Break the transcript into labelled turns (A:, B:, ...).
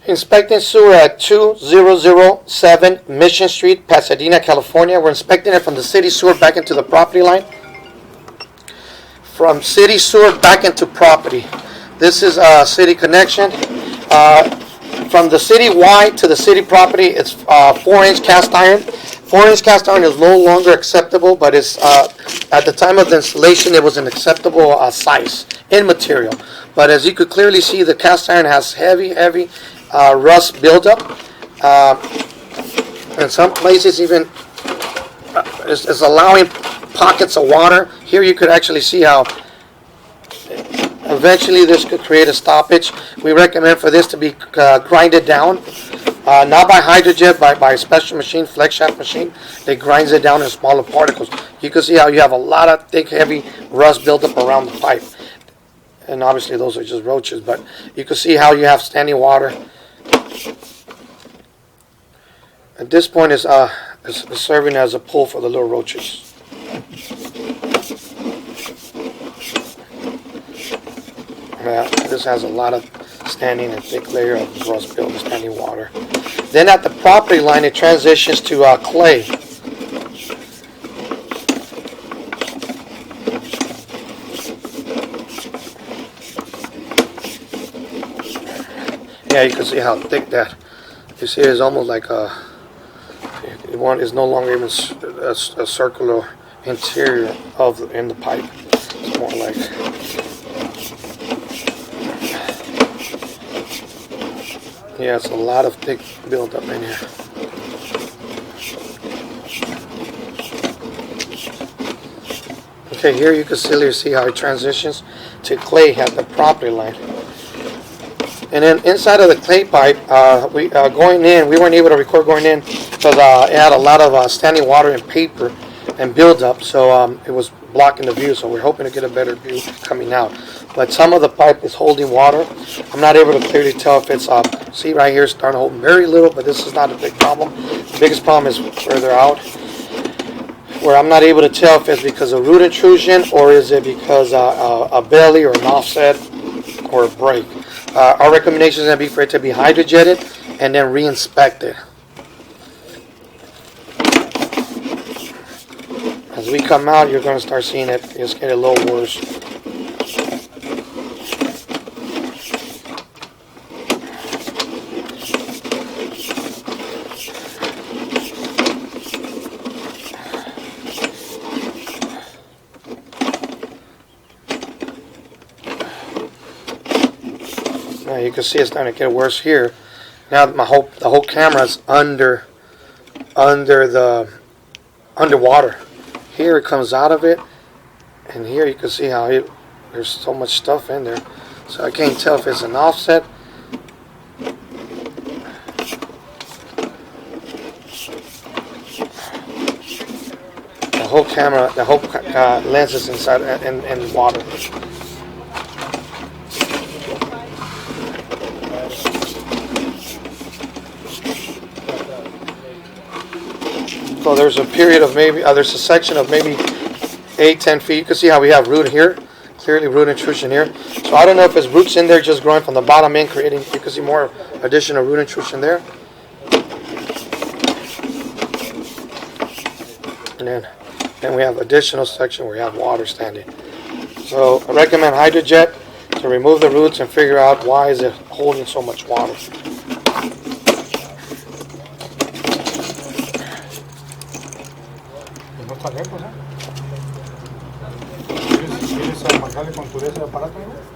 A: Inspecting sewer at 2007 Mission Street, Pasadena, California. We're inspecting it from the city sewer back into the property line. From city sewer back into property. This is a city connection. From the city Y to the city property, it's 4-inch cast iron. 4-inch cast iron is no longer acceptable, but it's at the time of the installation, it was an acceptable size in material. But as you could clearly see, the cast iron has heavy rust buildup. In some places, even is allowing pockets of water. Here you could actually see how eventually this could create a stoppage. We recommend for this to be grinded down, not by Hydrojet, by a special machine, flex shaft machine. It grinds it down in smaller particles. You can see how you have a lot of thick, heavy rust buildup around the pipe. And obviously those are just roaches, but you can see how you have standing water. At this point, is serving as a pool for the little roaches. This has a lot of standing and thick layer of rust built standing water. Then at the property line, it transitions to clay. Yeah, you can see how thick that. You see, it's almost like one is no longer even a circular interior in the pipe. It's more like. Yeah, it's a lot of thick buildup in here. Okay, here you can clearly see how it transitions to clay at the property line. And then inside of the clay pipe, we weren't able to record going in because it had a lot of standing water and paper and buildup, so it was blocking the view. So we're hoping to get a better view coming out. But some of the pipe is holding water. I'm not able to clearly tell if it's see right here, it's starting to hold very little, but this is not a big problem. The biggest problem is further out, where I'm not able to tell if it's because of root intrusion or is it because a belly or an offset or a break. Our recommendation is going to be for it to be hydrojetted and then re-inspected. As we come out, you're going to start seeing it just get a little worse. Now you can see it's starting to get worse here. Now the whole camera is underwater. Here it comes out of it, and here you can see how there's so much stuff in there. So I can't tell if it's an offset. The whole camera, the whole lens is inside in water. So there's a period of maybe, there's a section of maybe 8-10 feet. You can see how we have root here, clearly root intrusion here. So I don't know if it's roots in there just growing from the bottom in, creating, you can see more additional root intrusion there. And then we have additional section where we have water standing. So I recommend Hydrojet to remove the roots and figure out why is it holding so much water.
B: No está lejos, ¿eh? ¿Quieres marcarle con tu aparato, ¿no?